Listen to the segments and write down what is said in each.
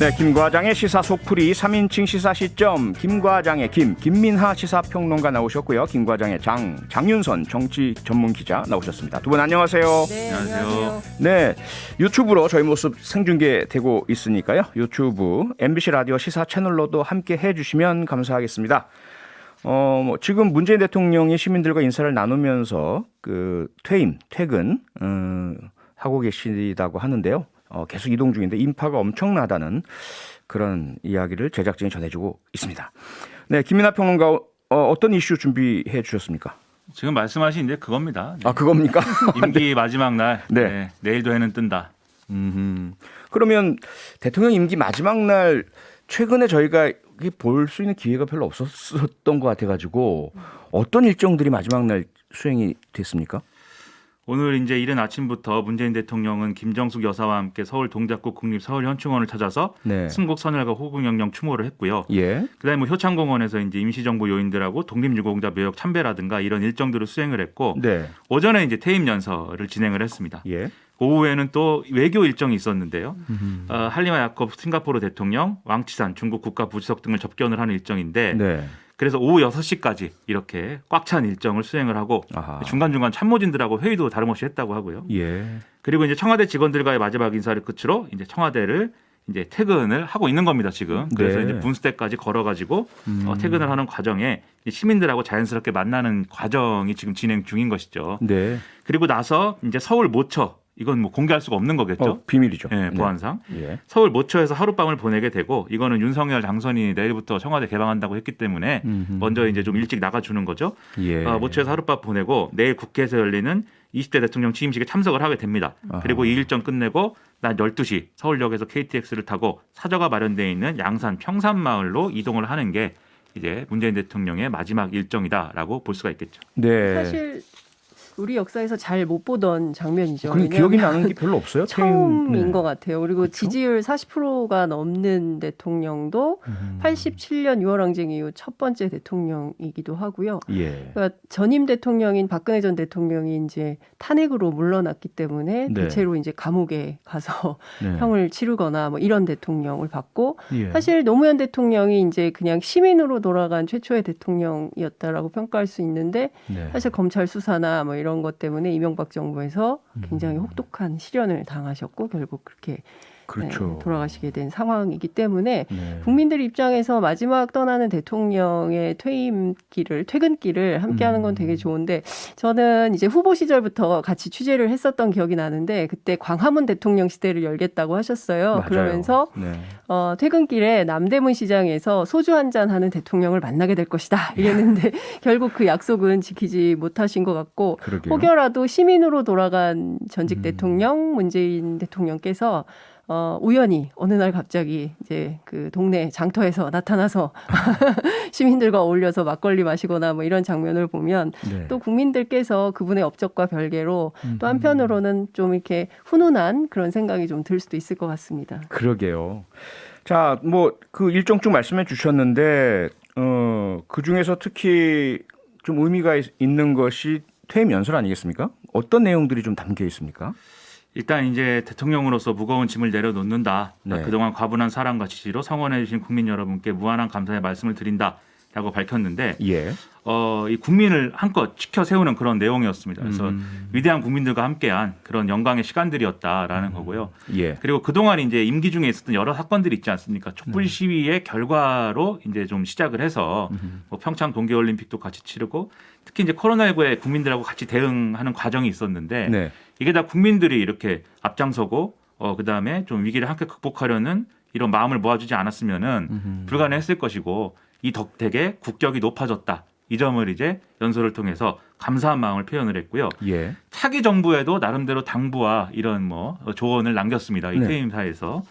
네, 김과장의 시사 속풀이 3인칭 시사 시점 김과장의 김민하 시사평론가 나오셨고요. 김과장의 장윤선 정치 전문 기자 나오셨습니다. 두 분 안녕하세요. 네, 안녕하세요. 네, 유튜브로 저희 모습 생중계되고 있으니까요. 유튜브 MBC 라디오 시사 채널로도 함께 해주시면 감사하겠습니다. 지금 문재인 대통령이 시민들과 인사를 나누면서 퇴근 하고 계시다고 하는데요. 계속 이동 중인데 인파가 엄청나다는 그런 이야기를 제작진이 전해주고 있습니다. 네, 김민하 평론가 어떤 이슈 준비해 주셨습니까? 지금 말씀하신 이제 그겁니다. 네. 아, 그겁니까? 임기 마지막 날, 네. 내일도 해는 뜬다. 그러면 대통령 임기 마지막 날 최근에 저희가 볼 수 있는 기회가 별로 없었던 것 같아가지고 어떤 일정들이 마지막 날 수행이 됐습니까? 오늘 이제 이른 아침부터 문재인 대통령은 김정숙 여사와 함께 서울 동작구 국립서울현충원을 찾아서 네. 승국 선열과 호국영령 추모를 했고요. 예. 그다음에 뭐 효창공원에서 이제 임시정부 요인들하고 독립유공자 묘역 참배라든가 이런 일정들을 수행을 했고 네. 오전에 이제 퇴임 연설을 진행을 했습니다. 예. 오후에는 또 외교 일정이 있었는데요. 할리마 야콥 싱가포르 대통령, 왕치산 중국 국가부주석 등을 접견을 하는 일정인데 네. 그래서 오후 6시까지 이렇게 꽉 찬 일정을 수행을 하고 아하. 중간중간 참모진들하고 회의도 다름없이 했다고 하고요. 예. 그리고 이제 청와대 직원들과의 마지막 인사를 끝으로 이제 청와대를 이제 퇴근을 하고 있는 겁니다, 지금. 그래서 네. 이제 분수대까지 걸어가지고 퇴근을 하는 과정에 시민들하고 자연스럽게 만나는 과정이 지금 진행 중인 것이죠. 네. 그리고 나서 이제 서울 모처 이건 뭐 공개할 수가 없는 거겠죠. 비밀이죠. 네, 보안상. 예. 서울 모처에서 하룻밤을 보내게 되고 이거는 윤석열 당선인이 내일부터 청와대 개방한다고 했기 때문에 먼저 이제 좀 일찍 나가주는 거죠. 예. 모처에서 하룻밤 보내고 내일 국회에서 열리는 20대 대통령 취임식에 참석을 하게 됩니다. 아하. 그리고 이 일정 끝내고 낮 12시 서울역에서 KTX를 타고 사저가 마련되어 있는 양산 평산마을로 이동을 하는 게 이제 문재인 대통령의 마지막 일정이다라고 볼 수가 있겠죠. 네. 사실 우리 역사에서 잘 못 보던 장면이죠. 그런 기억이 나는 게 별로 없어요. 처음인 네. 것 같아요. 그리고 그렇죠? 지지율 40%가 넘는 대통령도 87년 6월항쟁 이후 첫 번째 대통령이기도 하고요. 예. 그러니까 전임 대통령인 박근혜 전 대통령이 이제 탄핵으로 물러났기 때문에 네. 대체로 이제 감옥에 가서 네. 형을 치르거나 뭐 이런 대통령을 받고 예. 사실 노무현 대통령이 이제 그냥 시민으로 돌아간 최초의 대통령이었다라고 평가할 수 있는데 네. 사실 검찰 수사나 뭐 이런 것 때문에 이명박 정부에서 굉장히 혹독한 시련을 당하셨고 결국 그렇게 그렇죠. 돌아가시게 된 상황이기 때문에 네. 국민들 입장에서 마지막 떠나는 대통령의 퇴근길을 함께하는 건 되게 좋은데 저는 이제 후보 시절부터 같이 취재를 했었던 기억이 나는데 그때 광화문 대통령 시대를 열겠다고 하셨어요. 맞아요. 그러면서 네. 퇴근길에 남대문 시장에서 소주 한잔 하는 대통령을 만나게 될 것이다 이랬는데 결국 그 약속은 지키지 못하신 것 같고 그러게요. 혹여라도 시민으로 돌아간 전직 대통령 문재인 대통령께서 우연히 어느 날 갑자기 이제 그 동네 장터에서 나타나서 시민들과 어울려서 막걸리 마시거나 뭐 이런 장면을 보면 네. 또 국민들께서 그분의 업적과 별개로 또 한편으로는 좀 이렇게 훈훈한 그런 생각이 좀 들 수도 있을 것 같습니다. 그러게요. 자, 뭐 그 일정 쭉 말씀해 주셨는데 그 중에서 특히 좀 의미가 있는 것이 퇴임 연설 아니겠습니까? 어떤 내용들이 좀 담겨 있습니까? 일단 이제 대통령으로서 무거운 짐을 내려놓는다. 네. 그동안 과분한 사랑과 지지로 성원해 주신 국민 여러분께 무한한 감사의 말씀을 드린다라고 밝혔는데 예. 이 국민을 한껏 지켜 세우는 그런 내용이었습니다. 그래서 위대한 국민들과 함께한 그런 영광의 시간들이었다라는 거고요. 예. 그리고 그동안 이제 임기 중에 있었던 여러 사건들이 있지 않습니까? 촛불 시위의 결과로 이제 좀 시작을 해서 뭐 평창 동계올림픽도 같이 치르고 특히 이제 코로나19에 국민들하고 같이 대응하는 과정이 있었는데 네. 이게 다 국민들이 이렇게 앞장서고 그다음에 좀 위기를 함께 극복하려는 이런 마음을 모아주지 않았으면은 불가능했을 것이고 이 덕택에 국격이 높아졌다. 이 점을 이제 연설을 통해서 감사한 마음을 표현을 했고요. 예. 차기 정부에도 나름대로 당부와 이런 뭐 조언을 남겼습니다. 이 네. 퇴임사에서.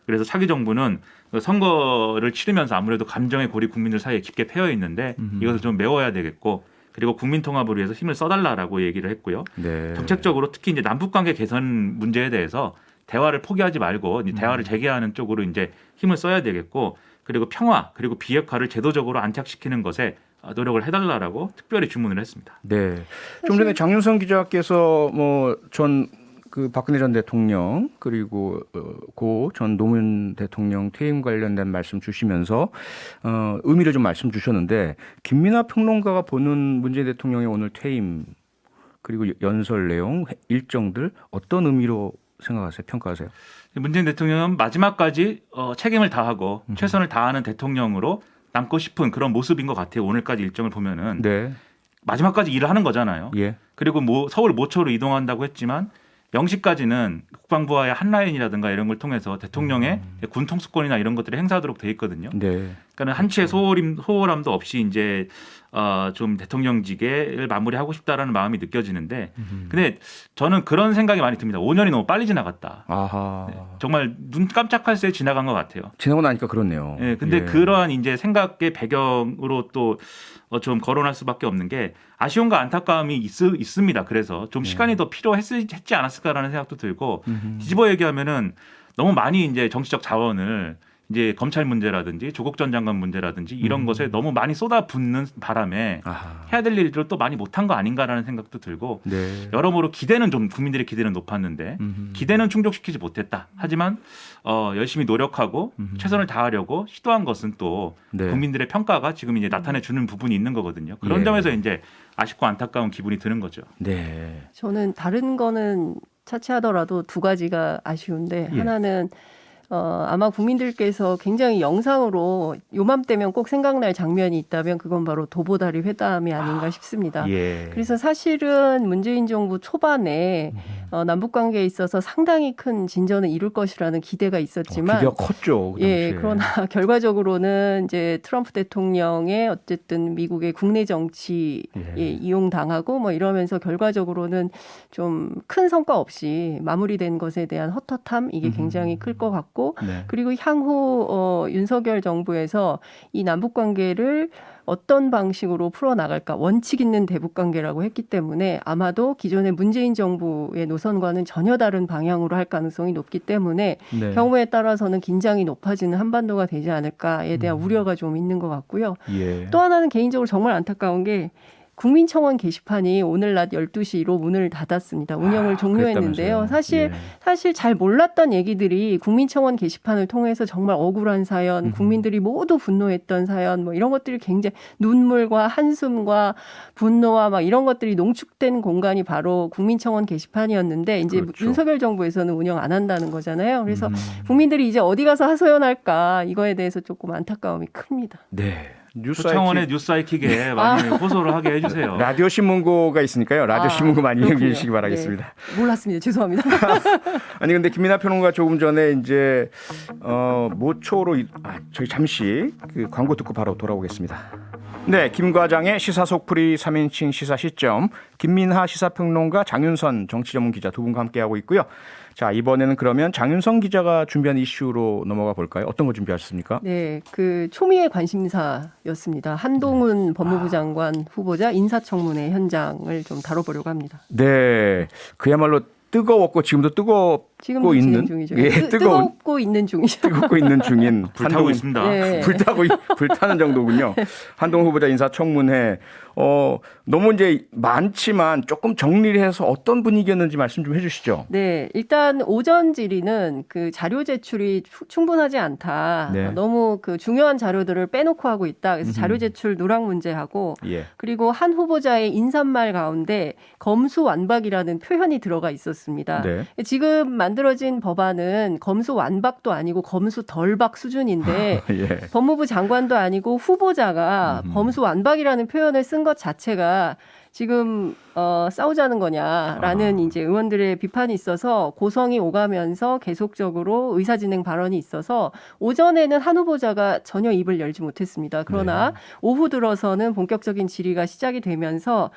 그래서 차기 정부는 선거를 치르면서 아무래도 감정의 골이 국민들 사이에 깊게 패여 있는데 이것을 좀 메워야 되겠고 그리고 국민 통합을 위해서 힘을 써달라라고 얘기를 했고요. 네. 정책적으로 특히 이제 남북관계 개선 문제에 대해서 대화를 포기하지 말고 이제 대화를 재개하는 쪽으로 이제 힘을 써야 되겠고 그리고 평화 그리고 비핵화를 제도적으로 안착시키는 것에 노력을 해달라라고 특별히 주문을 했습니다. 네. 좀 전에 장윤성 기자께서 뭐 전 그 박근혜 전 대통령 그리고 고 전 노무현 대통령 퇴임 관련된 말씀 주시면서 의미를 좀 말씀 주셨는데 김민하 평론가가 보는 문재인 대통령의 오늘 퇴임 그리고 연설 내용 일정들 어떤 의미로 생각하세요? 평가하세요? 문재인 대통령은 마지막까지 책임을 다하고 최선을 다하는 대통령으로 남고 싶은 그런 모습인 것 같아요. 오늘까지 일정을 보면은 네. 마지막까지 일을 하는 거잖아요. 예. 그리고 서울 모초로 이동한다고 했지만 0시까지는 국방부와의 한라인이라든가 이런 걸 통해서 대통령의 군 통수권이나 이런 것들이 행사하도록 돼 있거든요. 네. 그러니까 한치의 소홀함도 없이 이제 좀 대통령직을 마무리하고 싶다라는 마음이 느껴지는데, 근데 저는 그런 생각이 많이 듭니다. 5년이 너무 빨리 지나갔다. 아하. 네, 정말 눈 깜짝할 새에 지나간 것 같아요. 지나고 나니까 그렇네요. 네, 근데 예. 그러한 이제 생각의 배경으로 또 좀 거론할 수밖에 없는 게 아쉬움과 안타까움이 있습니다. 그래서 좀 시간이 더 필요했지 않았을까라는 생각도 들고 뒤집어 얘기하면은 너무 많이 이제 정치적 자원을 이제 검찰 문제라든지 조국 전 장관 문제라든지 이런 것에 너무 많이 쏟아붓는 바람에 아하. 해야 될 일들을 또 많이 못한 거 아닌가라는 생각도 들고 네. 여러모로 기대는 좀 국민들의 기대는 높았는데 기대는 충족시키지 못했다. 하지만 열심히 노력하고 최선을 다하려고 시도한 것은 또 네. 국민들의 평가가 지금 이제 나타내 주는 부분이 있는 거거든요. 그런 예. 점에서 이제 아쉽고 안타까운 기분이 드는 거죠. 네. 저는 다른 거는 차치하더라도 두 가지가 아쉬운데 예. 하나는 아마 국민들께서 굉장히 영상으로 요맘때면 꼭 생각날 장면이 있다면 그건 바로 도보다리 회담이 아닌가 싶습니다. 예. 그래서 사실은 문재인 정부 초반에 남북 관계에 있어서 상당히 큰 진전을 이룰 것이라는 기대가 있었지만 기대가 컸죠. 그 예, 당시에. 그러나 결과적으로는 이제 트럼프 대통령의 어쨌든 미국의 국내 정치에 예. 이용당하고 뭐 이러면서 결과적으로는 좀 큰 성과 없이 마무리된 것에 대한 헛헛함 이게 굉장히 클 것 같고 네. 그리고 향후 윤석열 정부에서 이 남북 관계를 어떤 방식으로 풀어나갈까 원칙 있는 대북 관계라고 했기 때문에 아마도 기존의 문재인 정부의 노선과는 전혀 다른 방향으로 할 가능성이 높기 때문에 네. 경우에 따라서는 긴장이 높아지는 한반도가 되지 않을까에 대한 우려가 좀 있는 것 같고요. 예. 또 하나는 개인적으로 정말 안타까운 게 국민청원 게시판이 오늘 낮 12시로 문을 닫았습니다. 운영을 종료했는데요. 그랬다면서요. 사실 잘 몰랐던 얘기들이 국민청원 게시판을 통해서 정말 억울한 사연, 국민들이 모두 분노했던 사연, 뭐 이런 것들이 굉장히 눈물과 한숨과 분노와 막 이런 것들이 농축된 공간이 바로 국민청원 게시판이었는데 이제 그렇죠. 윤석열 정부에서는 운영 안 한다는 거잖아요. 그래서 국민들이 이제 어디 가서 하소연할까 이거에 대해서 조금 안타까움이 큽니다. 네. 초청원의 뉴스사이킥에 많이 호소를 하게 해주세요. 라디오 신문고가 있으니까요. 라디오 신문고 많이 그렇군요. 읽으시기 바라겠습니다. 네. 몰랐습니다. 죄송합니다. 아니 근데 김민하 평론가 조금 전에 이제 모초로 저희 잠시 그 광고 듣고 바로 돌아오겠습니다. 네, 김 과장의 시사 속풀이 3인칭 시사 시점 김민하 시사평론가 장윤선 정치전문기자 두 분과 함께하고 있고요. 자, 이번에는 그러면 장윤선 기자가 준비한 이슈로 넘어가 볼까요? 어떤 거 준비하셨습니까? 네, 그 초미의 관심사였습니다. 한동훈 법무부 장관 후보자 인사청문회 현장을 좀 다뤄보려고 합니다. 네, 그야말로 뜨거웠고 지금도 지금도 있는 진행 중이죠. 예, 뜨겁고 있는 중이죠. 뜨겁고 있는 중인 불타고 있습니다. 네. 불타는 정도군요. 한동훈 후보자 인사청문회 너무 이제 많지만 조금 정리를 해서 어떤 분위기였는지 말씀 좀 해주시죠. 네, 일단 오전 질의는 그 자료 제출이 충분하지 않다. 네. 너무 그 중요한 자료들을 빼놓고 하고 있다. 그래서 자료 제출 누락 문제하고 예. 그리고 한 후보자의 인사말 가운데 검수완박이라는 표현이 들어가 있었습니다. 네. 지금 만들어진 법안은 검수완박도 아니고 검수덜박 수준인데 예. 법무부 장관도 아니고 후보자가 검수완박이라는 표현을 쓴 것 자체가 지금 싸우자는 거냐라는 이제 의원들의 비판이 있어서 고성이 오가면서 계속적으로 의사진행 발언이 있어서 오전에는 한 후보자가 전혀 입을 열지 못했습니다. 그러나 오후 들어서는 본격적인 질의가 시작이 되면서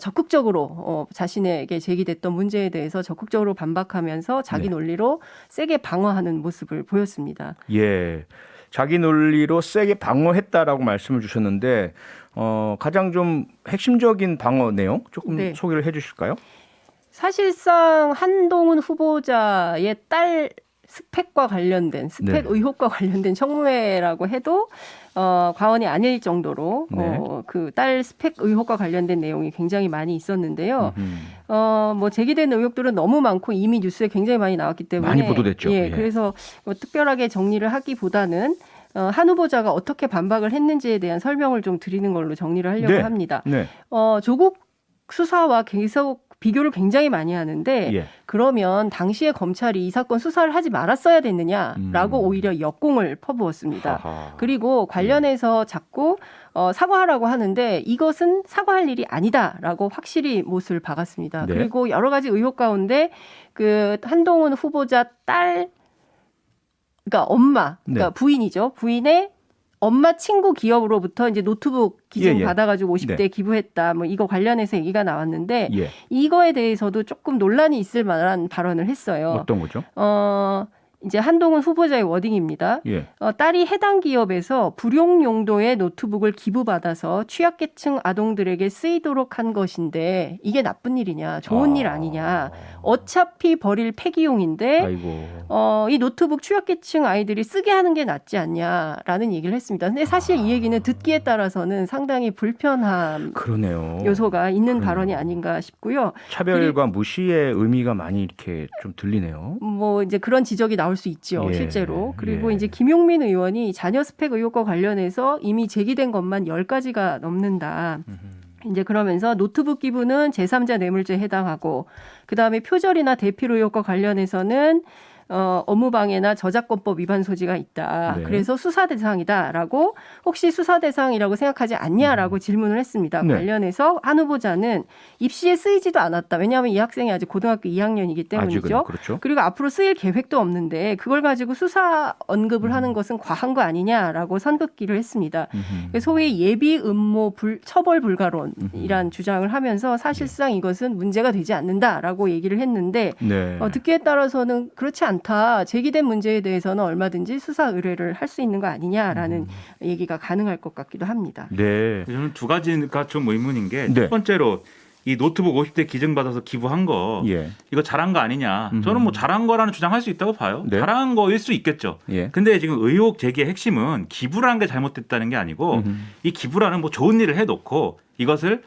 적극적으로 자신에게 제기됐던 문제에 대해서 적극적으로 반박하면서 자기 논리로 세게 방어하는 모습을 보였습니다. 예. 자기 논리로 세게 방어했다라고 말씀을 주셨는데 가장 좀 핵심적인 방어 내용 조금 네. 소개를 해 주실까요? 사실상 한동훈 후보자의 딸 스펙과 관련된 스펙 네. 의혹과 관련된 청문회라고 해도 과언이 아닐 정도로 네. 그 딸 스펙 의혹과 관련된 내용이 굉장히 많이 있었는데요. 음흠. 뭐 제기된 의혹들은 너무 많고 이미 뉴스에 굉장히 많이 나왔기 때문에 많이 보도됐죠. 예, 예. 그래서 뭐 특별하게 정리를 하기보다는 한 후보자가 어떻게 반박을 했는지에 대한 설명을 좀 드리는 걸로 정리를 하려고 네. 합니다. 네. 조국 수사와 계속 비교를 굉장히 많이 하는데 예. 그러면 당시에 검찰이 이 사건 수사를 하지 말았어야 됐느냐라고 오히려 역공을 퍼부었습니다. 하하. 그리고 관련해서 자꾸 사과하라고 하는데 이것은 사과할 일이 아니다라고 확실히 못을 박았습니다. 네. 그리고 여러 가지 의혹 가운데 그 한동훈 후보자 딸, 그러니까 엄마, 그러니까 네. 부인이죠. 부인의 엄마 친구 기업으로부터 이제 노트북 기증 예, 예. 받아가지고 50대 네. 기부했다. 뭐 이거 관련해서 얘기가 나왔는데 예. 이거에 대해서도 조금 논란이 있을 만한 발언을 했어요. 어떤 거죠? 이제 한동훈 후보자의 워딩입니다. 예. 딸이 해당 기업에서 불용 용도의 노트북을 기부받아서 취약계층 아동들에게 쓰이도록 한 것인데 이게 나쁜 일이냐, 좋은 일 아니냐. 어차피 버릴 폐기용인데 아이고. 이 노트북 취약계층 아이들이 쓰게 하는 게 낫지 않냐라는 얘기를 했습니다. 근데 사실 이 얘기는 듣기에 따라서는 상당히 불편함 그러네요. 요소가 있는 그러네요. 발언이 아닌가 싶고요. 차별과 무시의 의미가 많이 이렇게 좀 들리네요. 뭐 이제 그런 지적이 나올 수 있죠, 예, 실제로. 그리고 예. 이제 김용민 의원이 자녀 스펙 의혹과 관련해서 이미 제기된 것만 10가지가 넘는다. 이제 그러면서 노트북 기부는 제3자 뇌물죄에 해당하고 그다음에 표절이나 대필 의혹과 관련해서는 업무방해나 저작권법 위반 소지가 있다. 네. 그래서 수사 대상이다라고 혹시 수사 대상이라고 생각하지 않냐라고 질문을 했습니다. 네. 관련해서 한 후보자는 입시에 쓰이지도 않았다. 왜냐하면 이 학생이 아직 고등학교 2학년이기 때문이죠. 아직은 그렇죠. 그리고 앞으로 쓰일 계획도 없는데 그걸 가지고 수사 언급을 하는 것은 과한 거 아니냐라고 선긋기를 했습니다. 소위 예비 음모 처벌 불가론이란 주장을 하면서 사실상 이것은 문제가 되지 않는다라고 얘기를 했는데 네. 듣기에 따라서는 그렇지 않다. 제기된 문제에 대해서는 얼마든지 수사 의뢰를 할 수 있는 거 아니냐라는 얘기가 가능할 것 같기도 합니다. 네. 저는 두 가지가 좀 의문인 게 첫 네. 번째로 이 노트북 50대 기증받아서 기부한 거 예. 이거 잘한 거 아니냐. 저는 뭐 잘한 거라는 주장할 수 있다고 봐요. 네. 잘한 거일 수 있겠죠. 예. 근데 지금 의혹 제기의 핵심은 기부라는 게 잘못됐다는 게 아니고 이 기부라는 뭐 좋은 일을 해놓고 이것을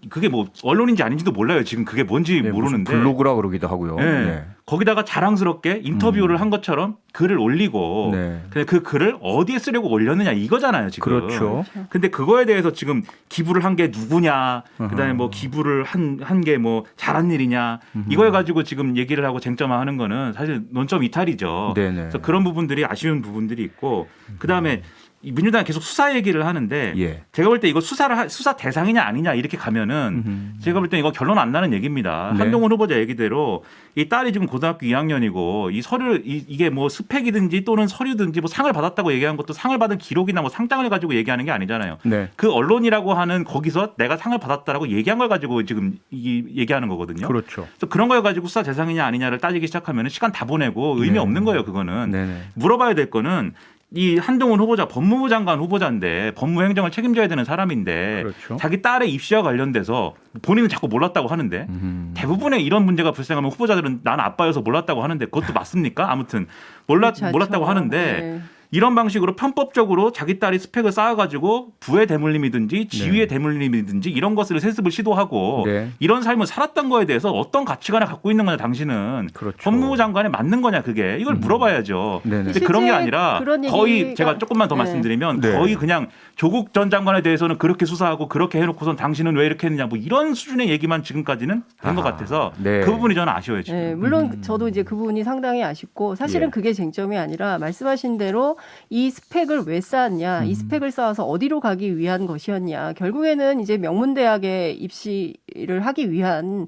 그게 뭐 언론인지 아닌지도 몰라요. 지금 그게 뭔지 네, 무슨 모르는데. 블로그라 그러기도 하고요. 네. 네. 거기다가 자랑스럽게 인터뷰를 한 것처럼 글을 올리고 네. 근데 그 글을 어디에 쓰려고 올렸느냐 이거잖아요 지금. 그렇죠. 근데 그거에 대해서 지금 기부를 한 게 누구냐, 그다음에 뭐 기부를 한 게 뭐 잘한 일이냐 이거에 가지고 지금 얘기를 하고 쟁점화하는 거는 사실 논점 이탈이죠. 네네. 그래서 그런 부분들이 아쉬운 부분들이 있고 그다음에 이 민주당이 계속 수사 얘기를 하는데 예. 제가 볼 때 이거 수사 대상이냐 아니냐 이렇게 가면은 제가 볼 때 이거 결론 안 나는 얘기입니다. 네. 한동훈 후보자 얘기대로 이 딸이 지금 고등학교 2학년이고 이 서류 이게 뭐 스펙이든지 또는 서류든지 뭐 상을 받았다고 얘기한 것도 상을 받은 기록이나 뭐 상장을 가지고 얘기하는 게 아니잖아요. 네. 그 언론이라고 하는 거기서 내가 상을 받았다라고 얘기한 걸 가지고 지금 얘기하는 거거든요. 그렇죠. 그래서 그런 걸 가지고 수사 대상이냐 아니냐를 따지기 시작하면 시간 다 보내고 의미 네. 없는 거예요. 그거는. 네네. 물어봐야 될 거는 이 한동훈 후보자 법무부 장관 후보자인데 법무행정을 책임져야 되는 사람인데 그렇죠. 자기 딸의 입시와 관련돼서 본인은 자꾸 몰랐다고 하는데 대부분의 이런 문제가 발생하면 후보자들은 난 아빠여서 몰랐다고 하는데 그것도 맞습니까? 아무튼 그렇지 않죠. 몰랐다고 하는데 네. 이런 방식으로 편법적으로 자기 딸이 스펙을 쌓아가지고 부의 대물림이든지 지위의 대물림이든지 이런 것을 세습을 시도하고 네. 이런 삶을 살았던 거에 대해서 어떤 가치관을 갖고 있는 거냐 당신은 그렇죠. 법무부 장관에 맞는 거냐 그게 이걸 물어봐야죠. 네네. 근데 그런 게 실제 아니라 그런 거의 얘기가- 제가 조금만 더 네. 말씀드리면 네. 거의 그냥 조국 전 장관에 대해서는 그렇게 수사하고 그렇게 해놓고선 당신은 왜 이렇게 했느냐 뭐 이런 수준의 얘기만 지금까지는 된 것 아하. 같아서 네. 그 부분이 저는 아쉬워요 지금. 네, 물론 저도 이제 그 부분이 상당히 아쉽고 사실은 예. 그게 쟁점이 아니라 말씀하신 대로 이 스펙을 왜 쌓았냐, 이 스펙을 쌓아서 어디로 가기 위한 것이었냐. 결국에는 이제 명문대학에 입시를 하기 위한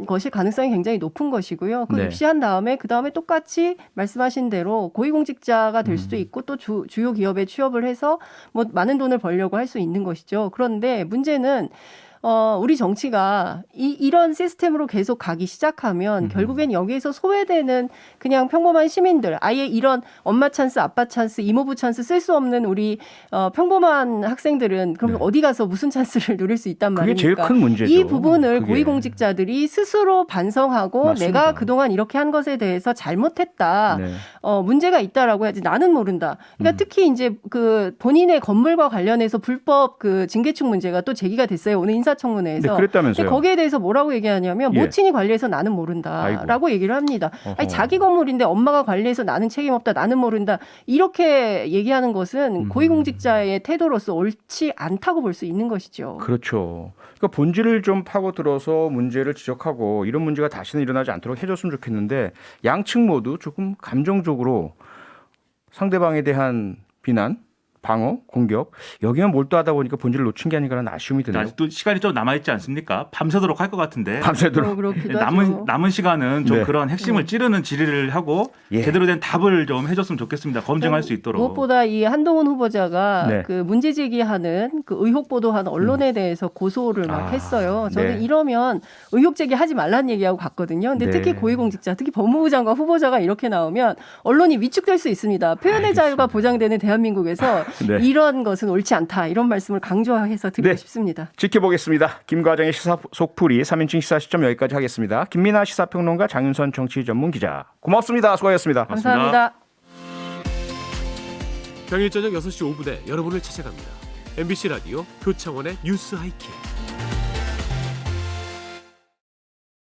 것일 가능성이 굉장히 높은 것이고요. 그 네. 입시한 다음에 그 다음에 똑같이 말씀하신 대로 고위공직자가 될 수도 있고 또 주요 기업에 취업을 해서 뭐 많은 돈을 벌려고 할 수 있는 것이죠. 그런데 문제는 우리 정치가 이런 시스템으로 계속 가기 시작하면 결국엔 여기에서 소외되는 그냥 평범한 시민들, 아예 이런 엄마 찬스, 아빠 찬스, 이모부 찬스 쓸 수 없는 우리 평범한 학생들은 그럼 어디 가서 무슨 찬스를 누릴 수 있단 그게 말입니까? 제일 큰 문제죠. 이 부분을 그게. 고위공직자들이 스스로 반성하고 맞습니다. 내가 그동안 이렇게 한 것에 대해서 잘못했다. 네. 문제가 있다라고 해야지 나는 모른다. 그러니까 특히 이제 그 본인의 건물과 관련해서 불법 그 징계충 문제가 또 제기가 됐어요. 오늘 인사청문회에서. 네, 그랬다면서요. 근데 거기에 대해서 뭐라고 얘기하냐면 예. 모친이 관리해서 나는 모른다라고 얘기를 합니다. 어허. 아니, 자기 건물인데 엄마가 관리해서 나는 책임 없다, 나는 모른다 이렇게 얘기하는 것은 고위공직자의 태도로서 옳지 않다고 볼 수 있는 것이죠. 그렇죠. 그러니까 본질을 좀 파고들어서 문제를 지적하고 이런 문제가 다시는 일어나지 않도록 해줬으면 좋겠는데 양측 모두 조금 감정적으로 상대방에 대한 비난, 방어, 공격 여기만 몰두하다 보니까 본질을 놓친 게 아닌가라는 아쉬움이 드네요. 아직도 시간이 좀 남아 있지 않습니까? 밤새도록 할 것 같은데. 밤새도록. 그렇기도 하죠. 남은 시간은 좀 네. 그런 핵심을 찌르는 질의를 하고 예. 제대로 된 답을 좀 해줬으면 좋겠습니다. 검증할 수 있도록. 무엇보다 이 한동훈 후보자가 네. 그 문제 제기하는 그 의혹 보도한 언론에 대해서 고소를 막 했어요. 저는 네. 이러면 의혹 제기하지 말라는 얘기하고 갔거든요. 근데 네. 특히 고위공직자, 특히 법무부 장관 후보자가 이렇게 나오면 언론이 위축될 수 있습니다. 표현의 알겠습니다. 자유가 보장되는 대한민국에서 네. 이런 것은 옳지 않다. 이런 말씀을 강조해서 드리고 네. 싶습니다. 지켜보겠습니다. 김과장의 시사 속풀이 3인칭 시사 시점 여기까지 하겠습니다. 김민아 시사평론가 장윤선 정치 전문 기자 고맙습니다. 수고하셨습니다. 감사합니다. 평일 저녁 6시 5분에 여러분을 찾아갑니다. MBC 라디오 표창원의 뉴스 하이킥.